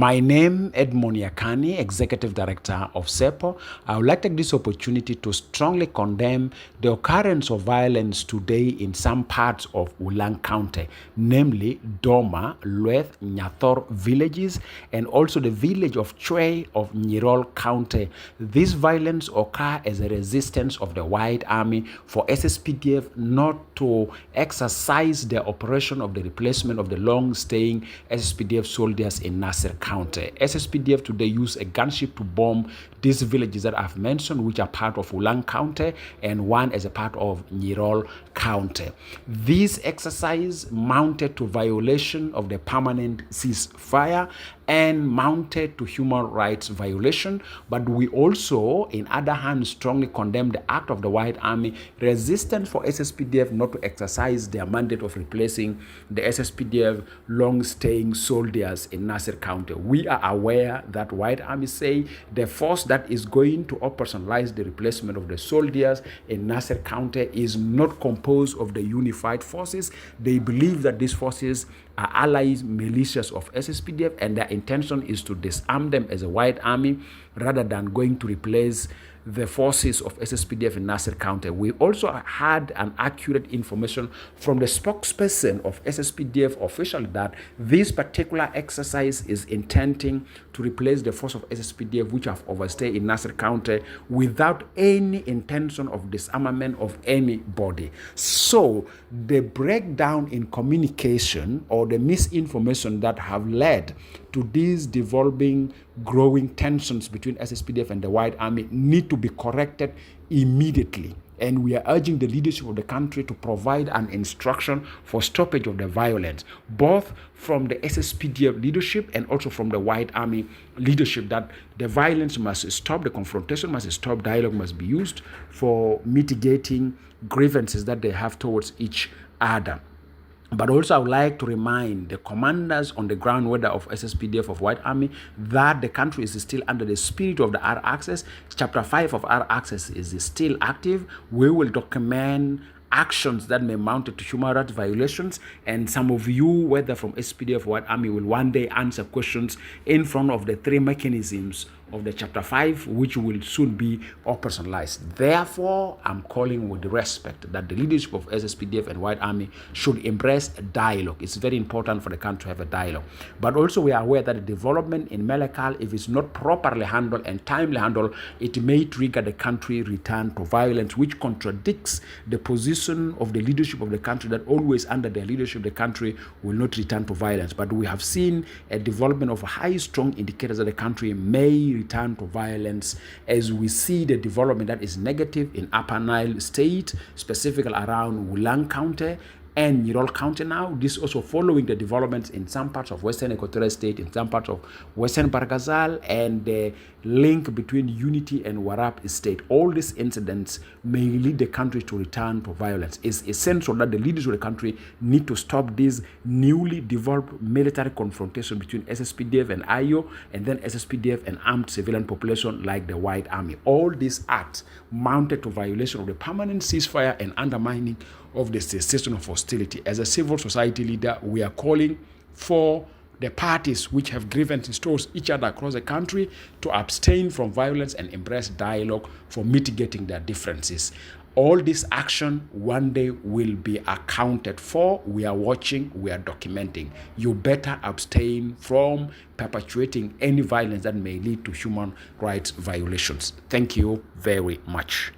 My name Edmond Yakani, Executive Director of CEPO. I would like to take this opportunity to strongly condemn the occurrence of violence today in some parts of Ulang County, namely Doma, Lueth, Nyathor villages, and also the village of Chwe of Nyirol County. This violence occurred as a resistance of the White Army for SSPDF not to exercise the operation of the replacement of the long-staying SSPDF soldiers in Nasser County. SSPDF today use a gunship to bomb these villages that I've mentioned, which are part of Ulang County and one as a part of Nyirol County. This exercise mounted to violation of the permanent ceasefire and mounted to human rights violation. But we also, in other hand, strongly condemn the act of the White Army resistant for SSPDF not to exercise their mandate of replacing the SSPDF long-staying soldiers in Nasser County. We are aware that White Army say the force that is going to operationalize the replacement of the soldiers in Nasser County is not composed of the unified forces. They believe that these forces are allies, militias of SSPDF, and their intention is to disarm them as a White Army rather than going to replace the forces of SSPDF in Nasser County. We also had an accurate information from the spokesperson of SSPDF official that this particular exercise is intending to replace the force of SSPDF which have overstayed in Nasser County without any intention of disarmament of anybody. So the breakdown in communication or the misinformation that have led to these devolving, growing tensions between SSPDF and the White Army need to be corrected immediately. And we are urging the leadership of the country to provide an instruction for stoppage of the violence, both from the SSPDF leadership and also from the White Army leadership, that the violence must stop, the confrontation must stop, dialogue must be used for mitigating grievances that they have towards each other. But also I would like to remind the commanders on the ground, whether of SSPDF of White Army, that the country is still under the spirit of the R-Access. Chapter 5 of R-Access is still active. We will document actions that may mount to human rights violations, and some of you, whether from SSPDF or White Army, will one day answer questions in front of the three mechanisms of the Chapter 5, which will soon be operationalized. Therefore, I'm calling with respect that the leadership of SSPDF and White Army should embrace a dialogue. It's very important for the country to have a dialogue. But also we are aware that the development in Melakal, if it's not properly handled and timely handled, it may trigger the country return to violence, which contradicts the position of the leadership of the country that always under their leadership the country will not return to violence. But we have seen a development of high strong indicators that the country may return to violence, as we see the development that is negative in Upper Nile State, specifically around Ulang County and Nyirol County now. This also following the developments in some parts of Western Equatorial State, in some parts of Western Bargazal, and the link between Unity and Warab State. All these incidents may lead the country to return to violence. It's essential that the leaders of the country need to stop this newly developed military confrontation between SSPDF and IO, and then SSPDF and armed civilian population like the White Army. All these acts mounted to violation of the permanent ceasefire and undermining of the cessation of hostility. As a civil society leader, we are calling for the parties which have grievances towards each other across the country to abstain from violence and embrace dialogue for mitigating their differences. All this action one day will be accounted for. We are watching, we are documenting. You better abstain from perpetuating any violence that may lead to human rights violations. Thank you very much.